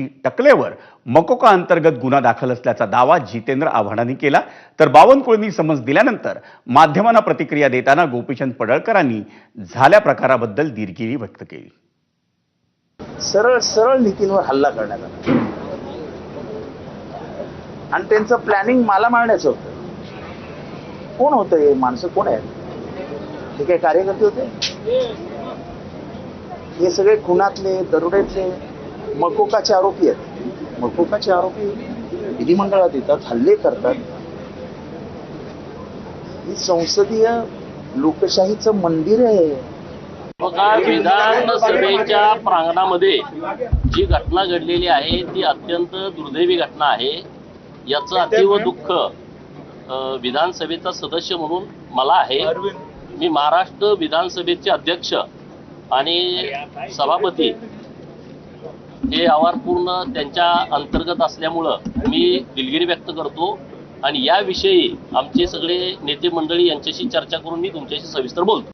साक्षी टकलेवर मकोका अंतर्गत गुन्हा दाखल असल्याचा दावा जितेंद्र आव्हाडांनी केला। तर बावनकुळेंनी समज दिल्यानंतर माध्यमांना प्रतिक्रिया देताना गोपीचंद पडळकरांनी झाल्या प्रकाराबद्दल दिलगिरी व्यक्त केली। सरळ सरळ नीतींवर हल्ला करण्यात आला आणि त्यांचं प्लॅनिंग मला मारण्याचं होतं। कोण होतं हे माणसं, कोण आहेत? हे काही कार्यकर्ते होते? हे सगळे खुनातले, दरोड्यातले मकोकाचे आरोपी आहेत। मकोकाचे आरोपी विधिमंडळात येतात, हल्ले करतात। ही संसदीय लोकशाहीचं मंदिर आहे। बघा, विधानसभेच्या प्रांगणामध्ये जी घटना घडलेली आहे ती अत्यंत दुर्दैवी घटना आहे। याचं अतीव दुःख विधानसभेचा सदस्य म्हणून मला आहे। मी महाराष्ट्र विधानसभेचे अध्यक्ष आणि सभापती हे आवारपूर्ण त्यांच्या अंतर्गत असल्यामुळं मी दिलगिरी व्यक्त करतो आणि याविषयी आमचे सगळे नेते मंडळी यांच्याशी चर्चा करून मी तुमच्याशी सविस्तर बोलतो।